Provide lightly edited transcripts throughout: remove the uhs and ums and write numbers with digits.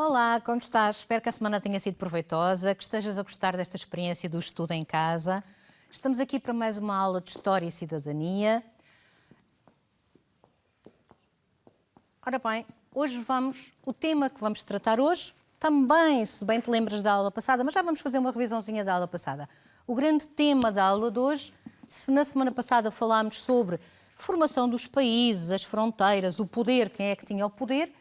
Olá, como estás? Espero que a semana tenha sido proveitosa, que estejas a gostar desta experiência do estudo em casa. Estamos aqui para mais uma aula de História e Cidadania. Ora bem, o tema que vamos tratar hoje, também, se bem te lembras da aula passada, mas já vamos fazer uma revisãozinha da aula passada. O grande tema da aula de hoje, se na semana passada falámos sobre formação dos países, as fronteiras, o poder, quem é que tinha o poder,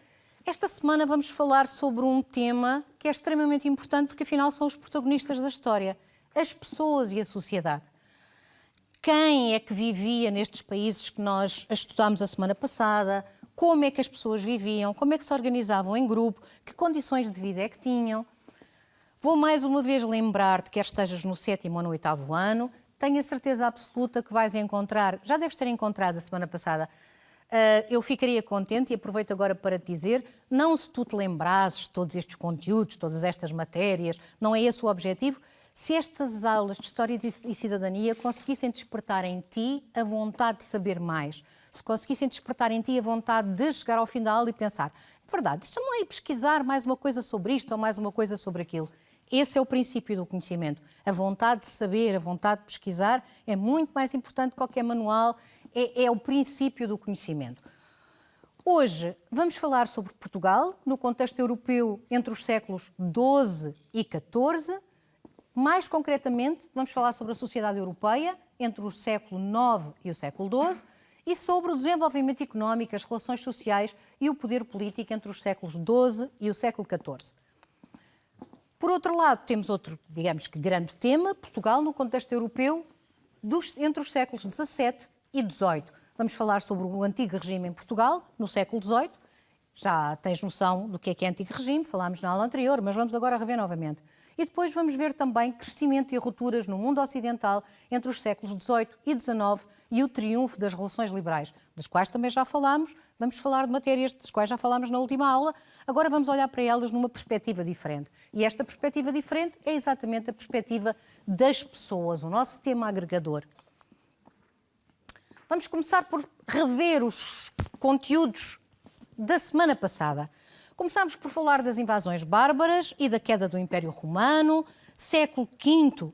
esta semana vamos falar sobre um tema que é extremamente importante porque afinal são os protagonistas da história, as pessoas e a sociedade. Quem é que vivia nestes países que nós estudámos a semana passada? Como é que as pessoas viviam? Como é que se organizavam em grupo? Que condições de vida é que tinham? Vou mais uma vez lembrar-te, quer estejas no 7º ou no 8º ano, tenho a certeza absoluta que vais encontrar, já deves ter encontrado a semana passada, eu ficaria contente e aproveito agora para te dizer, não se tu te lembrasses de todos estes conteúdos, todas estas matérias, não é esse o objetivo, se estas aulas de História e Cidadania conseguissem despertar em ti a vontade de saber mais, se conseguissem despertar em ti a vontade de chegar ao fim da aula e pensar, é verdade, deixa-me lá ir pesquisar mais uma coisa sobre isto ou mais uma coisa sobre aquilo. Esse é o princípio do conhecimento. A vontade de saber, a vontade de pesquisar é muito mais importante que qualquer manual, é o princípio do conhecimento. Hoje vamos falar sobre Portugal, no contexto europeu entre os séculos XII e XIV. Mais concretamente, vamos falar sobre a sociedade europeia entre o século IX e o século XII e sobre o desenvolvimento económico, as relações sociais e o poder político entre os séculos XII e o século XIV. Por outro lado, temos outro, digamos que grande tema, Portugal no contexto europeu entre os séculos XVII e XVIII. Vamos falar sobre o antigo regime em Portugal, no século XVIII. Já tens noção do que é antigo regime, falámos na aula anterior, mas vamos agora rever novamente. E depois vamos ver também crescimento e rupturas no mundo ocidental entre os séculos XVIII e XIX e o triunfo das revoluções liberais, das quais também já falámos. Vamos falar de matérias das quais já falámos na última aula. Agora vamos olhar para elas numa perspectiva diferente. E esta perspectiva diferente é exatamente a perspectiva das pessoas, o nosso tema agregador. Vamos começar por rever os conteúdos da semana passada. Começámos por falar das invasões bárbaras e da queda do Império Romano. Século V,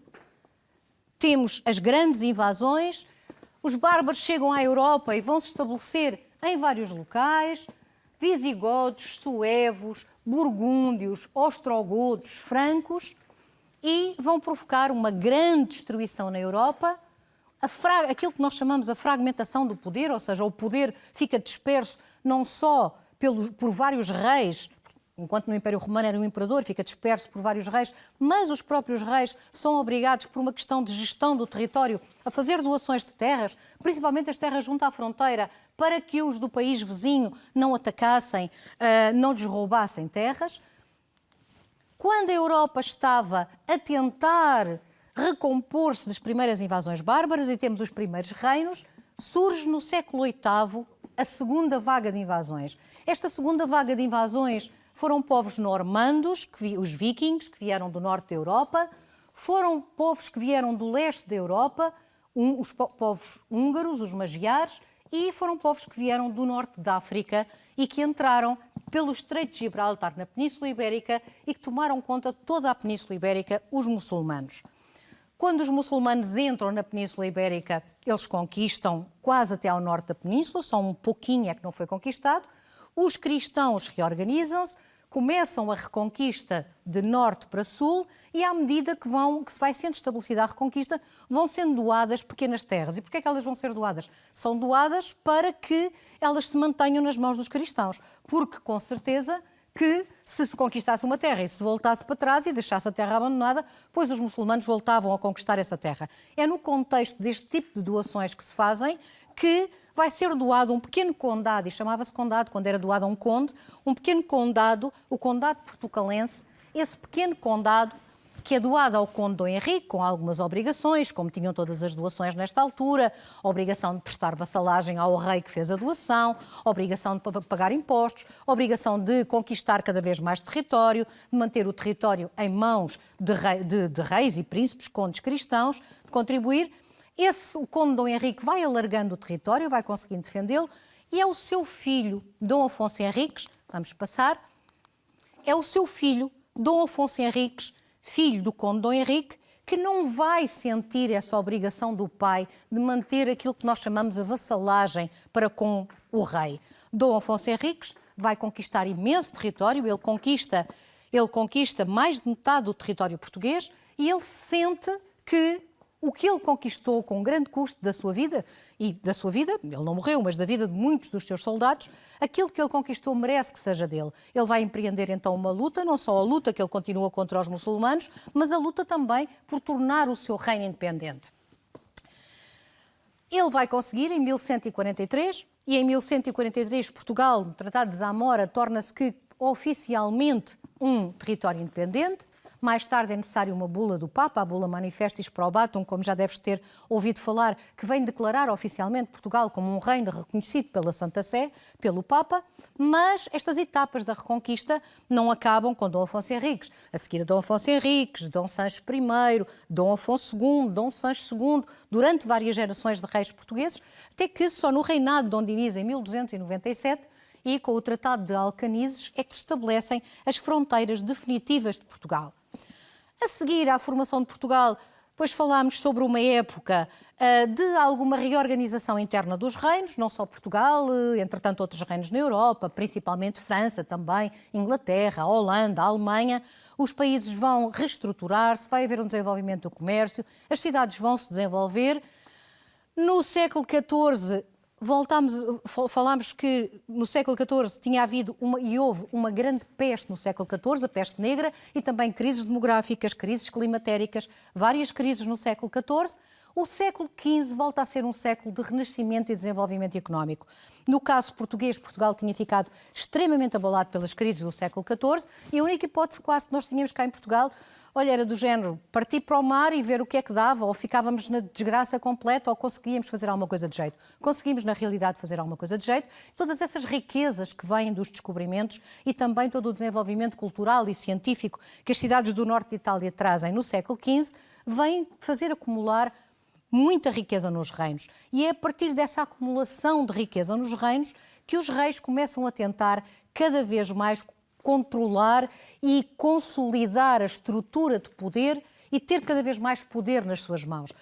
temos as grandes invasões. Os bárbaros chegam à Europa e vão se estabelecer em vários locais. Visigodos, suevos, burgúndios, ostrogodos, francos, e vão provocar uma grande destruição na Europa. Aquilo que nós chamamos a fragmentação do poder, ou seja, o poder fica disperso não só por vários reis, enquanto no Império Romano era um imperador, fica disperso por vários reis, mas os próprios reis são obrigados, por uma questão de gestão do território, a fazer doações de terras, principalmente as terras junto à fronteira, para que os do país vizinho não atacassem, não lhes roubassem terras. Quando a Europa estava a tentar recompor-se das primeiras invasões bárbaras e temos os primeiros reinos, surge no século VIII a segunda vaga de invasões. Esta segunda vaga de invasões foram povos normandos, os vikings, que vieram do norte da Europa, foram povos que vieram do leste da Europa, os povos húngaros, os magiares, e foram povos que vieram do norte da África e que entraram pelo Estreito de Gibraltar na Península Ibérica e que tomaram conta de toda a Península Ibérica, os muçulmanos. Quando os muçulmanos entram na Península Ibérica, eles conquistam quase até ao norte da península, só um pouquinho é que não foi conquistado. Os cristãos reorganizam-se, começam a reconquista de norte para sul e, à medida que se vai sendo estabelecida a reconquista, vão sendo doadas pequenas terras. E porquê é que elas vão ser doadas? São doadas para que elas se mantenham nas mãos dos cristãos, porque, com certeza, que se conquistasse uma terra e se voltasse para trás e deixasse a terra abandonada, pois os muçulmanos voltavam a conquistar essa terra. É no contexto deste tipo de doações que se fazem que vai ser doado um pequeno condado, e chamava-se condado quando era doado a um conde, um pequeno condado, o condado portucalense. Esse pequeno condado que é doada ao conde Dom Henrique, com algumas obrigações, como tinham todas as doações nesta altura, a obrigação de prestar vassalagem ao rei que fez a doação, a obrigação de pagar impostos, a obrigação de conquistar cada vez mais território, de manter o território em mãos de reis e príncipes, condes cristãos, de contribuir. O conde Dom Henrique vai alargando o território, vai conseguindo defendê-lo, e é o seu filho, Dom Afonso Henriques, vamos passar, é o seu filho, Dom Afonso Henriques, filho do conde Dom Henrique, que não vai sentir essa obrigação do pai de manter aquilo que nós chamamos de vassalagem para com o rei. Dom Afonso Henriques vai conquistar imenso território, ele conquista mais de metade do território português e ele sente que o que ele conquistou com grande custo da sua vida, ele não morreu, mas da vida de muitos dos seus soldados, aquilo que ele conquistou merece que seja dele. Ele vai empreender então uma luta, não só a luta que ele continua contra os muçulmanos, mas a luta também por tornar o seu reino independente. Ele vai conseguir em 1143, e em 1143 Portugal, no Tratado de Zamora, torna-se que oficialmente um território independente. Mais tarde é necessário uma bula do Papa, a bula Manifestis Probatum, como já deves ter ouvido falar, que vem declarar oficialmente Portugal como um reino reconhecido pela Santa Sé, pelo Papa, mas estas etapas da Reconquista não acabam com Dom Afonso Henriques. A seguir a Dom Afonso Henriques, Dom Sancho I, Dom Afonso II, Dom Sancho II, durante várias gerações de reis portugueses, até que só no reinado de Dom Dinis, em 1297, e com o Tratado de Alcanizes, é que se estabelecem as fronteiras definitivas de Portugal. A seguir à formação de Portugal, depois falámos sobre uma época de alguma reorganização interna dos reinos, não só Portugal, entretanto outros reinos na Europa, principalmente França também, Inglaterra, Holanda, Alemanha. Os países vão reestruturar-se, vai haver um desenvolvimento do comércio, as cidades vão se desenvolver. No século XIV, falámos que no século XIV tinha havido houve uma grande peste no século XIV, a peste negra, e também crises demográficas, crises climatéricas, várias crises no século XIV. O século XV volta a ser um século de renascimento e desenvolvimento económico. No caso português, Portugal tinha ficado extremamente abalado pelas crises do século XIV e a única hipótese quase que nós tínhamos cá em Portugal, olha, era do género partir para o mar e ver o que é que dava, ou ficávamos na desgraça completa, ou conseguíamos fazer alguma coisa de jeito. Conseguimos, na realidade, fazer alguma coisa de jeito. Todas essas riquezas que vêm dos descobrimentos e também todo o desenvolvimento cultural e científico que as cidades do norte de Itália trazem no século XV, vêm fazer acumular muita riqueza nos reinos. E é a partir dessa acumulação de riqueza nos reinos que os reis começam a tentar cada vez mais controlar e consolidar a estrutura de poder e ter cada vez mais poder nas suas mãos.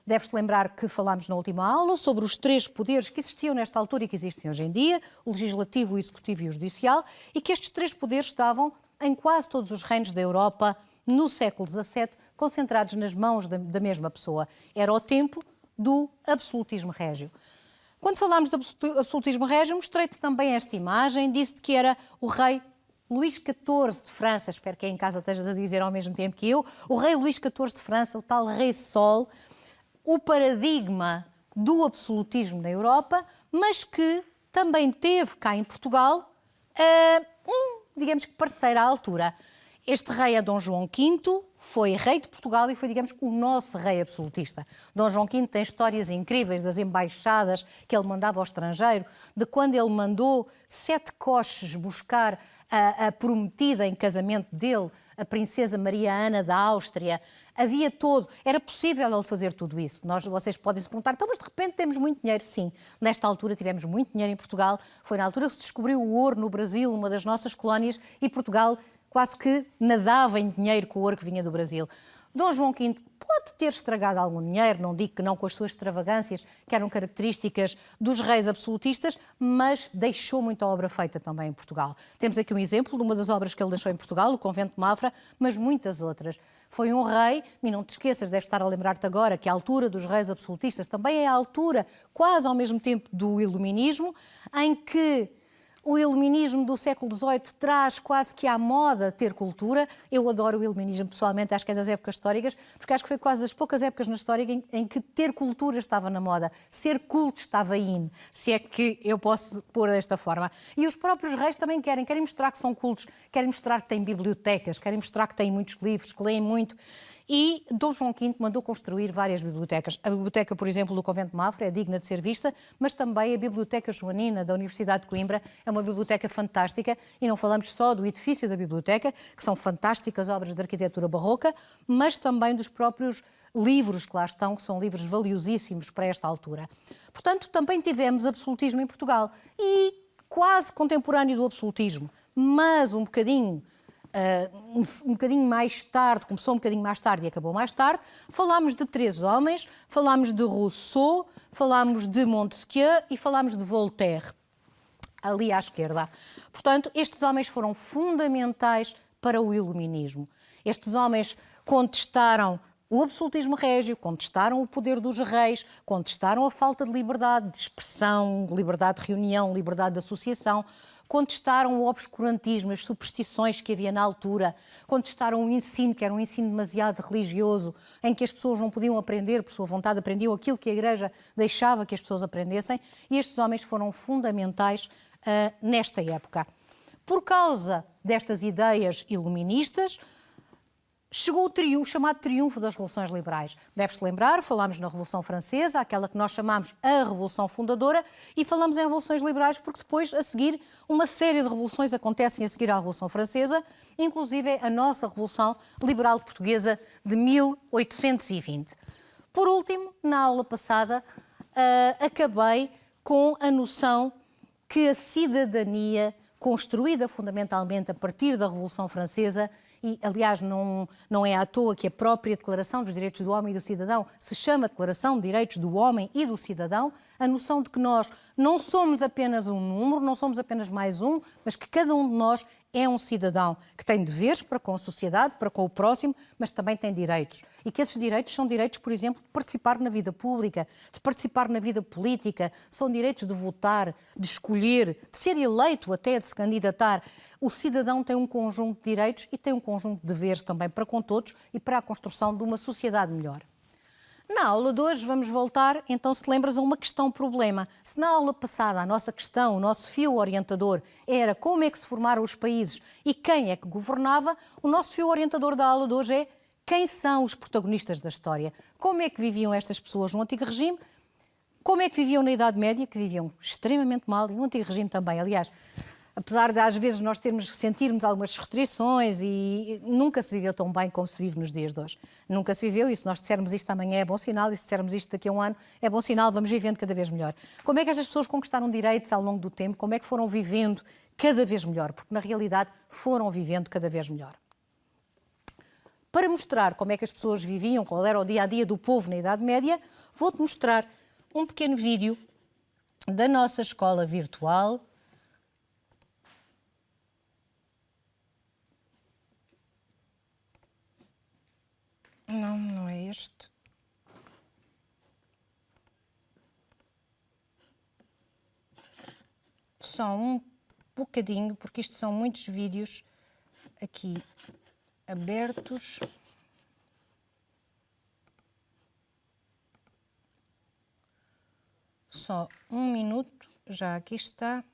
Deves-te lembrar que falámos na última aula sobre os 3 poderes que existiam nesta altura e que existem hoje em dia, o legislativo, o executivo e o judicial, e que estes 3 poderes estavam em quase todos os reinos da Europa no século XVII, concentrados nas mãos da mesma pessoa. Era o tempo do absolutismo régio. Quando falámos de absolutismo régio, mostrei-te também esta imagem, disse-te que era o rei Luís XIV de França, espero que aí em casa estejas a dizer ao mesmo tempo que eu, o rei Luís XIV de França, o tal rei Sol, o paradigma do absolutismo na Europa, mas que também teve cá em Portugal digamos que parceiro à altura. Este rei é Dom João V, foi rei de Portugal e foi, digamos, o nosso rei absolutista. Dom João V tem histórias incríveis das embaixadas que ele mandava ao estrangeiro, de quando ele mandou 7 coches buscar a prometida em casamento dele, a princesa Maria Ana da Áustria. Havia todo, era possível ele fazer tudo isso. Vocês podem se perguntar, então, mas de repente temos muito dinheiro. Sim, nesta altura tivemos muito dinheiro em Portugal. Foi na altura que se descobriu o ouro no Brasil, uma das nossas colónias, e Portugal quase que nadava em dinheiro com o ouro que vinha do Brasil. Dom João V pode ter estragado algum dinheiro, não digo que não com as suas extravagâncias, que eram características dos reis absolutistas, mas deixou muita obra feita também em Portugal. Temos aqui um exemplo de uma das obras que ele deixou em Portugal, o Convento de Mafra, mas muitas outras. Foi um rei, e não te esqueças, deves estar a lembrar-te agora, que a altura dos reis absolutistas também é a altura, quase ao mesmo tempo, do Iluminismo, em que o iluminismo do século XVIII traz quase que à moda ter cultura. Eu adoro o iluminismo pessoalmente, acho que é das épocas históricas, porque acho que foi quase das poucas épocas na história em que ter cultura estava na moda, ser culto estava in, se é que eu posso pôr desta forma. E os próprios reis também querem mostrar que são cultos, querem mostrar que têm bibliotecas, querem mostrar que têm muitos livros, que leem muito. E Dom João V mandou construir várias bibliotecas. A biblioteca, por exemplo, do Convento de Mafra é digna de ser vista, mas também a Biblioteca Joanina da Universidade de Coimbra é uma biblioteca fantástica, e não falamos só do edifício da biblioteca, que são fantásticas obras de arquitetura barroca, mas também dos próprios livros que lá estão, que são livros valiosíssimos para esta altura. Portanto, também tivemos absolutismo em Portugal, e quase contemporâneo do absolutismo, mas um bocadinho um bocadinho mais tarde, começou um bocadinho mais tarde e acabou mais tarde. Falámos de 3 homens, falámos de Rousseau, falámos de Montesquieu e falámos de Voltaire, ali à esquerda. Portanto, estes homens foram fundamentais para o Iluminismo. Estes homens contestaram o absolutismo régio, contestaram o poder dos reis, contestaram a falta de liberdade de expressão, liberdade de reunião, liberdade de associação, contestaram o obscurantismo, as superstições que havia na altura, contestaram o ensino, que era um ensino demasiado religioso, em que as pessoas não podiam aprender por sua vontade, aprendiam aquilo que a Igreja deixava que as pessoas aprendessem, e estes homens foram fundamentais nesta época. Por causa destas ideias iluministas, chegou o chamado triunfo das revoluções liberais. Deve-se lembrar, falámos na Revolução Francesa, aquela que nós chamamos a Revolução Fundadora, e falamos em revoluções liberais porque depois, a seguir, uma série de revoluções acontecem a seguir à Revolução Francesa, inclusive a nossa Revolução Liberal Portuguesa de 1820. Por último, na aula passada, acabei com a noção que a cidadania, construída fundamentalmente a partir da Revolução Francesa, e, aliás, não é à toa que a própria Declaração dos Direitos do Homem e do Cidadão se chama Declaração de Direitos do Homem e do Cidadão, a noção de que nós não somos apenas um número, não somos apenas mais um, mas que cada um de nós é um cidadão que tem deveres para com a sociedade, para com o próximo, mas também tem direitos. E que esses direitos são direitos, por exemplo, de participar na vida pública, de participar na vida política, são direitos de votar, de escolher, de ser eleito até, de se candidatar. O cidadão tem um conjunto de direitos e tem um conjunto de deveres também para com todos e para a construção de uma sociedade melhor. Na aula de hoje vamos voltar, então, se te lembras, a uma questão-problema. Se na aula passada a nossa questão, o nosso fio orientador era como é que se formaram os países e quem é que governava, o nosso fio orientador da aula de hoje é quem são os protagonistas da história. Como é que viviam estas pessoas no Antigo Regime, como é que viviam na Idade Média, que viviam extremamente mal, e no Antigo Regime também, aliás. Apesar de, às vezes, nós sentirmos algumas restrições e nunca se viveu tão bem como se vive nos dias de hoje. Nunca se viveu e se nós dissermos isto amanhã é bom sinal e se dissermos isto daqui a um ano é bom sinal, vamos vivendo cada vez melhor. Como é que estas pessoas conquistaram direitos ao longo do tempo? Como é que foram vivendo cada vez melhor? Porque, na realidade, foram vivendo cada vez melhor. Para mostrar como é que as pessoas viviam, qual era o dia-a-dia do povo na Idade Média, vou-te mostrar um pequeno vídeo da nossa escola virtual. Não é este. Só um bocadinho, porque isto são muitos vídeos aqui abertos. Só um minuto, já aqui está.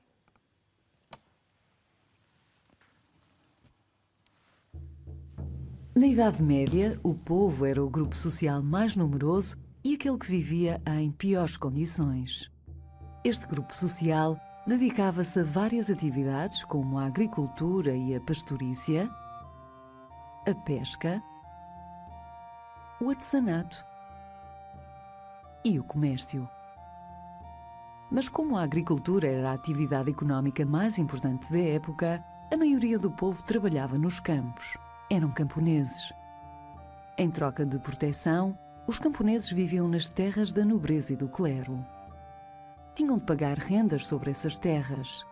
Na Idade Média, o povo era o grupo social mais numeroso e aquele que vivia em piores condições. Este grupo social dedicava-se a várias atividades, como a agricultura e a pastorícia, a pesca, o artesanato e o comércio. Mas como a agricultura era a atividade económica mais importante da época, a maioria do povo trabalhava nos campos. Eram camponeses. Em troca de proteção, os camponeses viviam nas terras da nobreza e do clero. Tinham de pagar rendas sobre essas terras,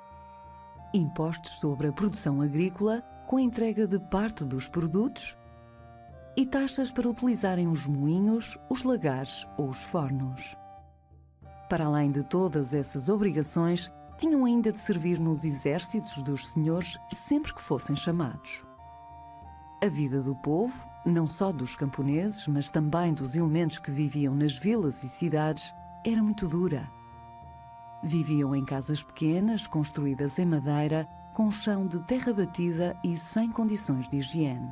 impostos sobre a produção agrícola com a entrega de parte dos produtos e taxas para utilizarem os moinhos, os lagares ou os fornos. Para além de todas essas obrigações, tinham ainda de servir nos exércitos dos senhores sempre que fossem chamados. A vida do povo, não só dos camponeses, mas também dos elementos que viviam nas vilas e cidades, era muito dura. Viviam em casas pequenas, construídas em madeira, com chão de terra batida e sem condições de higiene.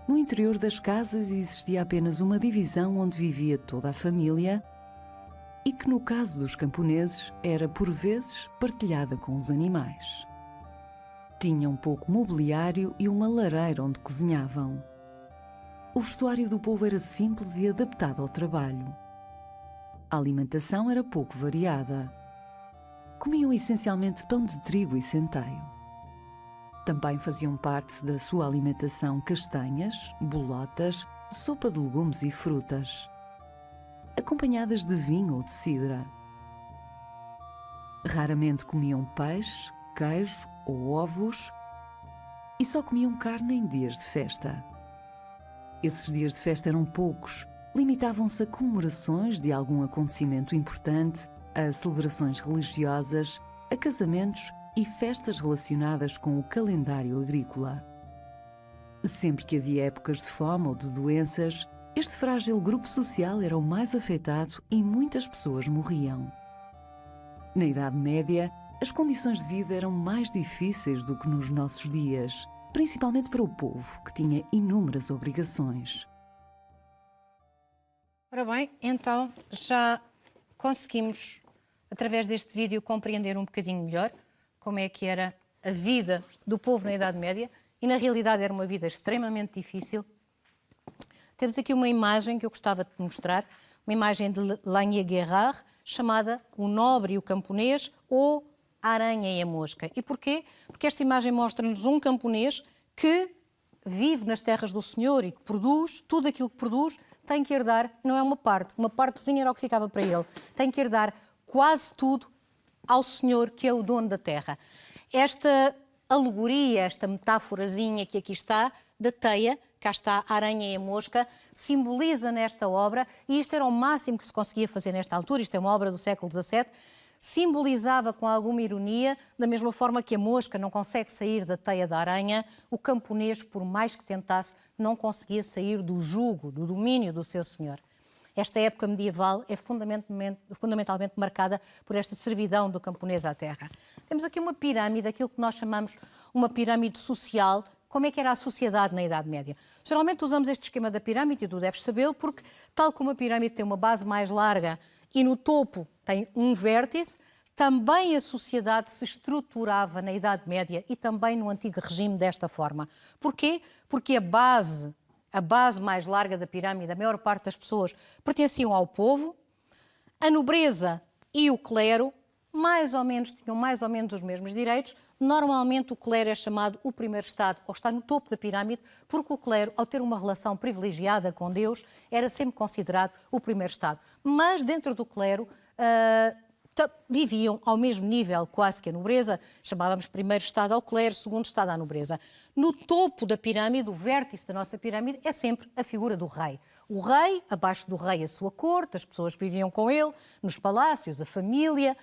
No interior das casas existia apenas uma divisão onde vivia toda a família e que, no caso dos camponeses, era por vezes partilhada com os animais. Tinham pouco mobiliário e uma lareira onde cozinhavam. O vestuário do povo era simples e adaptado ao trabalho. A alimentação era pouco variada. Comiam essencialmente pão de trigo e centeio. Também faziam parte da sua alimentação castanhas, bolotas, sopa de legumes e frutas, acompanhadas de vinho ou de cidra. Raramente comiam peixe, queijo ou ovos e só comiam carne em dias de festa. Esses dias de festa eram poucos, limitavam-se a comemorações de algum acontecimento importante, a celebrações religiosas, a casamentos e festas relacionadas com o calendário agrícola. Sempre que havia épocas de fome ou de doenças, este frágil grupo social era o mais afetado e muitas pessoas morriam. Na Idade Média, as condições de vida eram mais difíceis do que nos nossos dias, principalmente para o povo, que tinha inúmeras obrigações. Ora bem, então já conseguimos, através deste vídeo, compreender um bocadinho melhor como é que era a vida do povo na Idade Média, e na realidade era uma vida extremamente difícil. Temos aqui uma imagem que eu gostava de mostrar, uma imagem de Lanier Guérard, chamada O Nobre e o Camponês, ou A Aranha e a Mosca. E porquê? Porque esta imagem mostra-nos um camponês que vive nas terras do Senhor e que produz, tudo aquilo que produz, tem que herdar, não é uma partezinha era o que ficava para ele, tem que herdar quase tudo ao Senhor, que é o dono da terra. Esta alegoria, esta metáforazinha que aqui está, da teia, cá está a aranha e a mosca, simboliza nesta obra, e isto era o máximo que se conseguia fazer nesta altura, isto é uma obra do século XVII, simbolizava com alguma ironia, da mesma forma que a mosca não consegue sair da teia da aranha, o camponês, por mais que tentasse, não conseguia sair do jugo, do domínio do seu senhor. Esta época medieval é fundamentalmente marcada por esta servidão do camponês à terra. Temos aqui uma pirâmide, aquilo que nós chamamos uma pirâmide social. Como é que era a sociedade na Idade Média? Geralmente usamos este esquema da pirâmide, e tu deves sabê-lo, porque tal como a pirâmide tem uma base mais larga e no topo tem um vértice, também a sociedade se estruturava na Idade Média e também no antigo regime desta forma. Porquê? Porque a base mais larga da pirâmide, a maior parte das pessoas pertenciam ao povo, a nobreza e o clero tinham mais ou menos os mesmos direitos. Normalmente o clero é chamado o primeiro Estado, ou está no topo da pirâmide, porque o clero, ao ter uma relação privilegiada com Deus, era sempre considerado o primeiro Estado. Mas dentro do clero viviam ao mesmo nível quase que a nobreza, chamávamos primeiro Estado ao clero, segundo Estado à nobreza. No topo da pirâmide, o vértice da nossa pirâmide, é sempre a figura do rei. O rei, abaixo do rei a sua corte, as pessoas que viviam com ele, nos palácios, a família,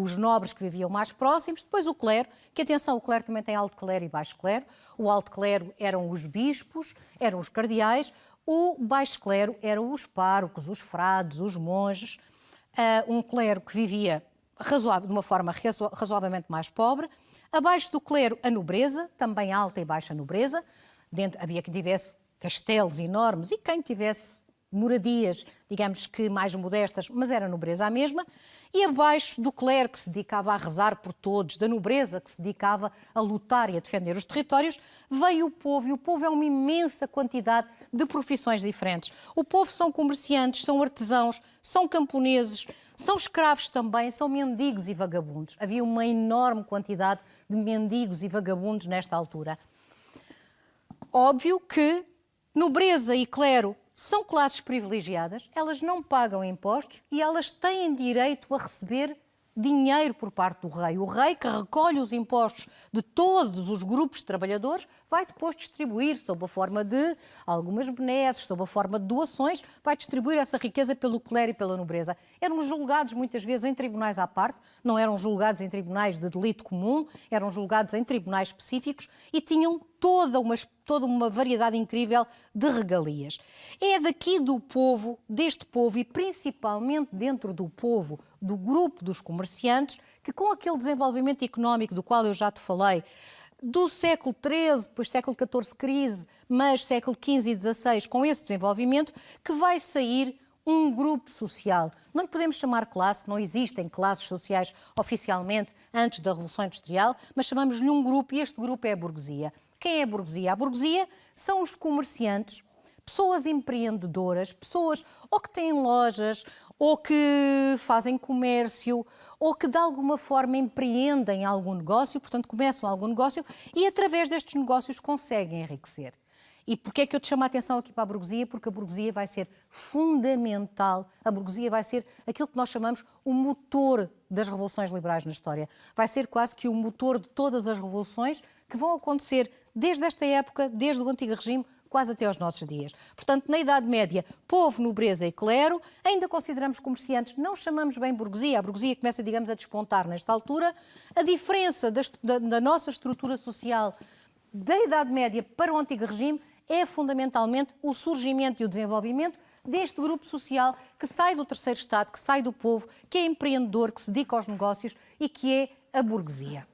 os nobres que viviam mais próximos, depois o clero, que atenção, o clero também tem alto clero e baixo clero. O alto clero eram os bispos, eram os cardeais, o baixo clero eram os párocos, os frades, os monges, um clero que vivia de uma forma razoavelmente mais pobre. Abaixo do clero a nobreza, também alta e baixa nobreza. Havia quem tivesse castelos enormes e quem tivesse moradias, digamos que mais modestas, mas era a nobreza a mesma. E abaixo do clero, que se dedicava a rezar por todos, da nobreza, que se dedicava a lutar e a defender os territórios, veio o povo. E o povo é uma imensa quantidade de profissões diferentes. O povo são comerciantes, são artesãos, são camponeses, são escravos também, são mendigos e vagabundos. Havia uma enorme quantidade de mendigos e vagabundos nesta altura. Óbvio que nobreza e clero são classes privilegiadas, elas não pagam impostos e elas têm direito a receber dinheiro por parte do rei. O rei, que recolhe os impostos de todos os grupos de trabalhadores, vai depois distribuir, sob a forma de algumas benesses, sob a forma de doações, vai distribuir essa riqueza pelo clero e pela nobreza. Eram julgados muitas vezes em tribunais à parte, não eram julgados em tribunais de delito comum, eram julgados em tribunais específicos e tinham toda uma variedade incrível de regalias. É daqui do povo, deste povo e principalmente dentro do povo, do grupo dos comerciantes, que com aquele desenvolvimento económico do qual eu já te falei, do século XIII, depois século XIV crise, mas século XV e XVI, com esse desenvolvimento, que vai sair um grupo social. Não lhe podemos chamar classe, não existem classes sociais oficialmente antes da Revolução Industrial, mas chamamos-lhe um grupo e este grupo é a burguesia. Quem é a burguesia? A burguesia são os comerciantes, pessoas empreendedoras, pessoas ou que têm lojas, ou que fazem comércio, ou que de alguma forma empreendem algum negócio, portanto começam algum negócio e através destes negócios conseguem enriquecer. E porquê é que eu te chamo a atenção aqui para a burguesia? Porque a burguesia vai ser fundamental, a burguesia vai ser aquilo que nós chamamos o motor das revoluções liberais na história. Vai ser quase que o motor de todas as revoluções que vão acontecer desde esta época, desde o Antigo Regime, quase até aos nossos dias. Portanto, na Idade Média, povo, nobreza e clero, ainda consideramos comerciantes, não chamamos bem burguesia, a burguesia começa, digamos, a despontar nesta altura. A diferença da nossa estrutura social da Idade Média para o Antigo Regime é fundamentalmente o surgimento e o desenvolvimento deste grupo social que sai do terceiro Estado, que sai do povo, que é empreendedor, que se dedica aos negócios e que é a burguesia.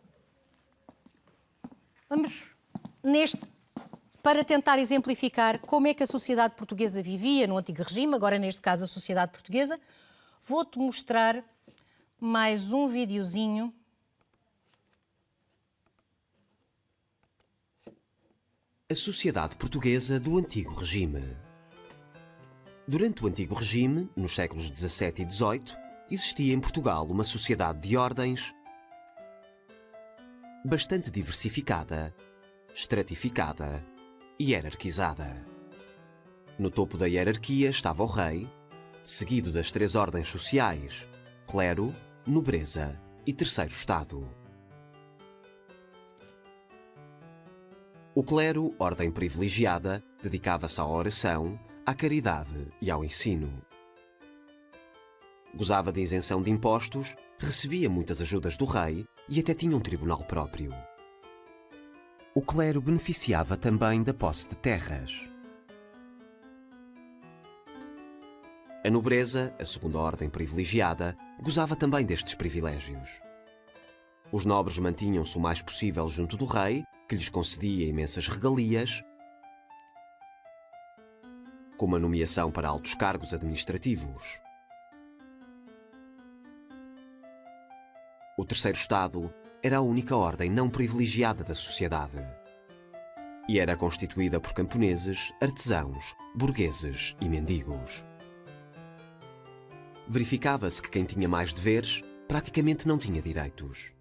Vamos para tentar exemplificar como é que a sociedade portuguesa vivia no Antigo Regime, agora neste caso a sociedade portuguesa, vou-te mostrar mais um videozinho. A sociedade portuguesa do Antigo Regime. Durante o Antigo Regime, nos séculos XVII e XVIII, existia em Portugal uma sociedade de ordens bastante diversificada, estratificada e hierarquizada. No topo da hierarquia estava o rei, seguido das três ordens sociais: clero, nobreza e terceiro Estado. O clero, ordem privilegiada, dedicava-se à oração, à caridade e ao ensino. Gozava de isenção de impostos, recebia muitas ajudas do rei e até tinha um tribunal próprio. O clero beneficiava também da posse de terras. A nobreza, a segunda ordem privilegiada, gozava também destes privilégios. Os nobres mantinham-se o mais possível junto do rei, que lhes concedia imensas regalias, como a nomeação para altos cargos administrativos. O terceiro Estado era a única ordem não privilegiada da sociedade e era constituída por camponeses, artesãos, burgueses e mendigos. Verificava-se que quem tinha mais deveres praticamente não tinha direitos.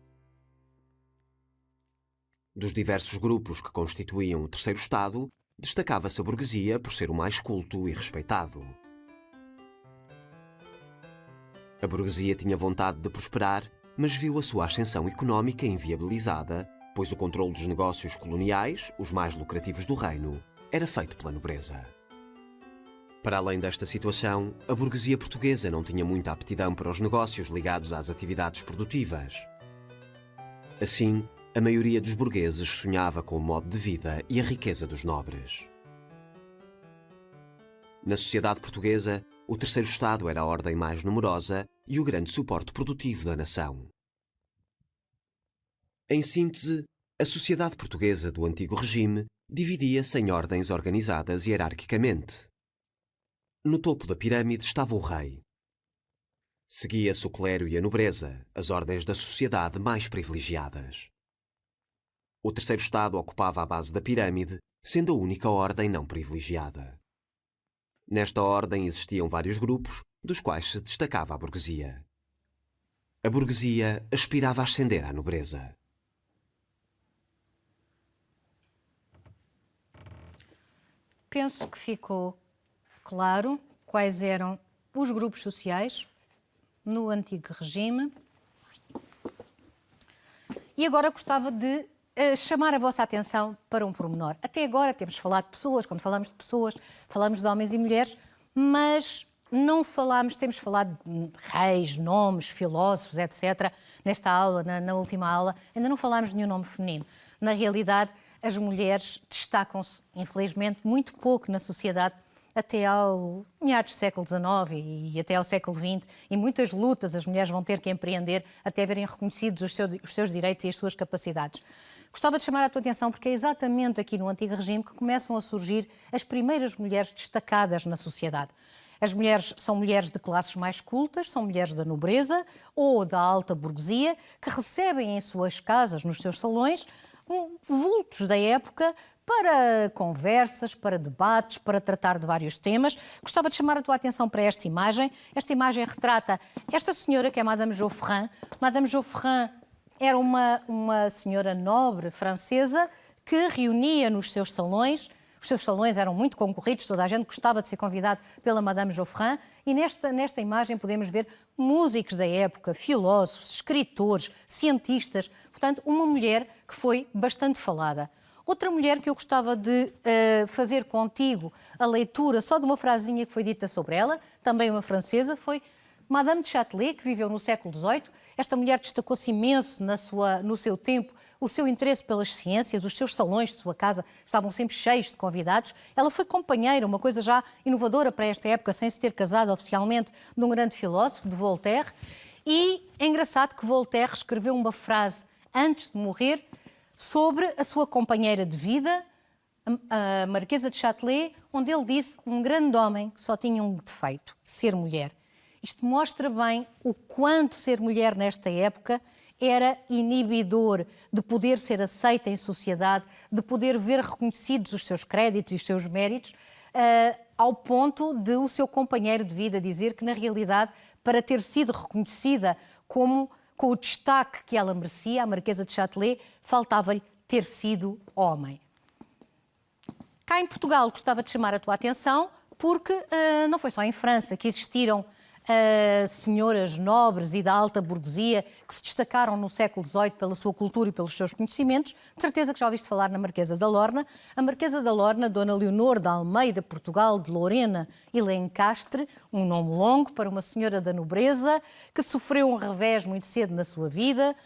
Dos diversos grupos que constituíam o terceiro Estado, destacava-se a burguesia por ser o mais culto e respeitado. A burguesia tinha vontade de prosperar, mas viu a sua ascensão económica inviabilizada, pois o controle dos negócios coloniais, os mais lucrativos do reino, era feito pela nobreza. Para além desta situação, a burguesia portuguesa não tinha muita aptidão para os negócios ligados às atividades produtivas. Assim, a maioria dos burgueses sonhava com o modo de vida e a riqueza dos nobres. Na sociedade portuguesa, o terceiro Estado era a ordem mais numerosa e o grande suporte produtivo da nação. Em síntese, a sociedade portuguesa do Antigo Regime dividia-se em ordens organizadas hierarquicamente. No topo da pirâmide estava o rei. Seguia-se o clero e a nobreza, as ordens da sociedade mais privilegiadas. O terceiro Estado ocupava a base da pirâmide, sendo a única ordem não privilegiada. Nesta ordem existiam vários grupos, dos quais se destacava a burguesia. A burguesia aspirava a ascender à nobreza. Penso que ficou claro quais eram os grupos sociais no Antigo Regime. E agora gostava de chamar a vossa atenção para um pormenor. Até agora temos falado de pessoas, quando falamos de pessoas, falamos de homens e mulheres, mas não falamos, temos falado de reis, nomes, filósofos, etc. Nesta aula, na última aula, ainda não falámos de nenhum nome feminino. Na realidade, as mulheres destacam-se, infelizmente, muito pouco na sociedade até ao meados do século XIX e até ao século XX, e muitas lutas as mulheres vão ter que empreender até verem reconhecidos os seus direitos e as suas capacidades. Gostava de chamar a tua atenção porque é exatamente aqui no Antigo Regime que começam a surgir as primeiras mulheres destacadas na sociedade. As mulheres são mulheres de classes mais cultas, são mulheres da nobreza ou da alta burguesia, que recebem em suas casas, nos seus salões, vultos da época para conversas, para debates, para tratar de vários temas. Gostava de chamar a tua atenção para esta imagem. Esta imagem retrata esta senhora, que é Madame Geoffrin. Madame Geoffrin era uma senhora nobre francesa que reunia nos seus salões. Os seus salões eram muito concorridos, toda a gente gostava de ser convidado pela Madame Geoffrin. E nesta imagem podemos ver músicos da época, filósofos, escritores, cientistas. Portanto, uma mulher que foi bastante falada. Outra mulher que eu gostava de fazer contigo a leitura só de uma frasinha que foi dita sobre ela, também uma francesa, foi Madame de Châtelet, que viveu no século XVIII. Esta mulher destacou-se imenso no seu tempo, o seu interesse pelas ciências, os seus salões de sua casa estavam sempre cheios de convidados. Ela foi companheira, uma coisa já inovadora para esta época, sem se ter casado oficialmente, de um grande filósofo, de Voltaire. E é engraçado que Voltaire escreveu uma frase antes de morrer sobre a sua companheira de vida, a Marquesa de Châtelet, onde ele disse: um grande homem só tinha um defeito, ser mulher. Isto mostra bem o quanto ser mulher nesta época era inibidor de poder ser aceita em sociedade, de poder ver reconhecidos os seus créditos e os seus méritos, ao ponto de o seu companheiro de vida dizer que, na realidade, para ter sido reconhecida com o destaque que ela merecia, a Marquesa de Châtelet, faltava-lhe ter sido homem. Cá em Portugal gostava de chamar a tua atenção porque não foi só em França que existiram senhoras nobres e da alta burguesia que se destacaram no século XVIII pela sua cultura e pelos seus conhecimentos. De certeza que já ouviste falar na Marquesa da Lorna. A Marquesa da Lorna, Dona Leonor de Almeida, Portugal, de Lorena e Lencastre, um nome longo para uma senhora da nobreza que sofreu um revés muito cedo na sua vida,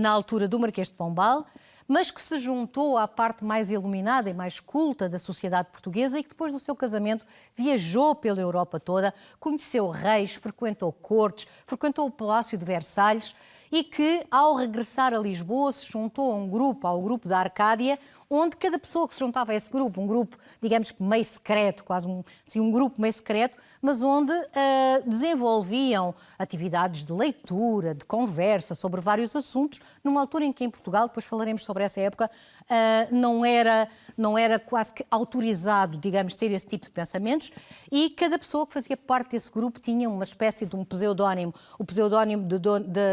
na altura do Marquês de Pombal, mas que se juntou à parte mais iluminada e mais culta da sociedade portuguesa e que depois do seu casamento viajou pela Europa toda, conheceu reis, frequentou cortes, frequentou o Palácio de Versalhes e que, ao regressar a Lisboa, se juntou ao grupo da Arcádia, onde cada pessoa que se juntava a esse grupo, um grupo, digamos que meio secreto, quase um grupo meio secreto, mas onde desenvolviam atividades de leitura, de conversa sobre vários assuntos, numa altura em que em Portugal, depois falaremos sobre essa época, não era quase que autorizado, digamos, ter esse tipo de pensamentos, e cada pessoa que fazia parte desse grupo tinha uma espécie de um pseudónimo. O pseudónimo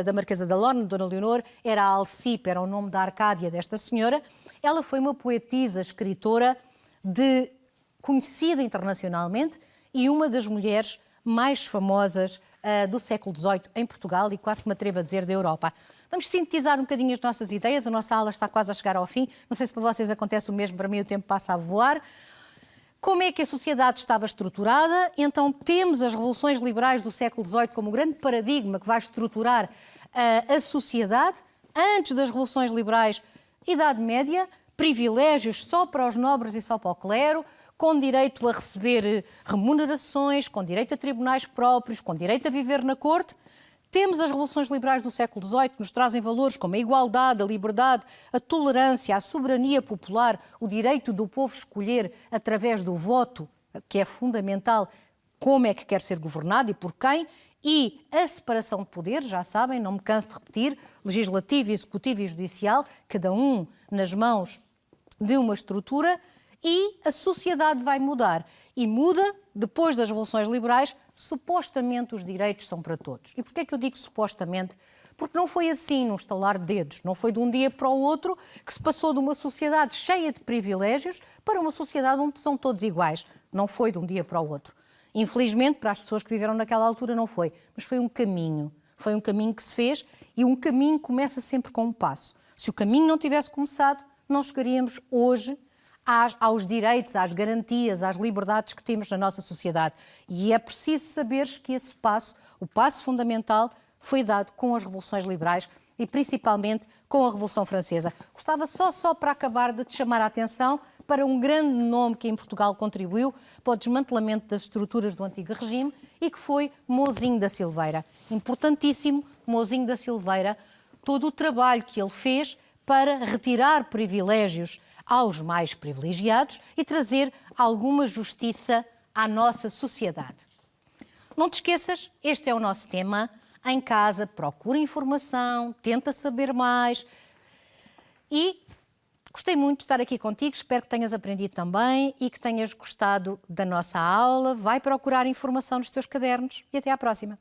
da Marquesa da Lorna, Dona Leonor, era Alcipe, era o nome da Arcádia desta senhora. Ela foi uma poetisa, escritora, conhecida internacionalmente e uma das mulheres mais famosas do século XVIII em Portugal e quase que me atrevo a dizer da Europa. Vamos sintetizar um bocadinho as nossas ideias, a nossa aula está quase a chegar ao fim, não sei se para vocês acontece o mesmo, para mim o tempo passa a voar. Como é que a sociedade estava estruturada? Então temos as revoluções liberais do século XVIII como o grande paradigma que vai estruturar a sociedade. Antes das revoluções liberais, Idade Média, privilégios só para os nobres e só para o clero, com direito a receber remunerações, com direito a tribunais próprios, com direito a viver na corte. Temos as revoluções liberais do século XVIII que nos trazem valores como a igualdade, a liberdade, a tolerância, a soberania popular, o direito do povo escolher através do voto, que é fundamental, como é que quer ser governado e por quem, e a separação de poderes, já sabem, não me canso de repetir, legislativo, executivo e judicial, cada um nas mãos de uma estrutura, e a sociedade vai mudar. E muda, depois das revoluções liberais, supostamente os direitos são para todos. E porquê é que eu digo supostamente? Porque não foi assim, num estalar de dedos. Não foi de um dia para o outro que se passou de uma sociedade cheia de privilégios para uma sociedade onde são todos iguais. Não foi de um dia para o outro. Infelizmente, para as pessoas que viveram naquela altura, não foi. Mas foi um caminho. Foi um caminho que se fez e um caminho começa sempre com um passo. Se o caminho não tivesse começado, não chegaríamos hoje aos direitos, às garantias, às liberdades que temos na nossa sociedade. E é preciso saberes que esse passo, o passo fundamental, foi dado com as revoluções liberais e principalmente com a Revolução Francesa. Gostava só para acabar de te chamar a atenção para um grande nome que em Portugal contribuiu para o desmantelamento das estruturas do antigo regime e que foi Mouzinho da Silveira. Importantíssimo, Mouzinho da Silveira, todo o trabalho que ele fez para retirar privilégios aos mais privilegiados e trazer alguma justiça à nossa sociedade. Não te esqueças, este é o nosso tema. Em casa, procura informação, tenta saber mais. E gostei muito de estar aqui contigo, espero que tenhas aprendido também e que tenhas gostado da nossa aula. Vai procurar informação nos teus cadernos e até à próxima.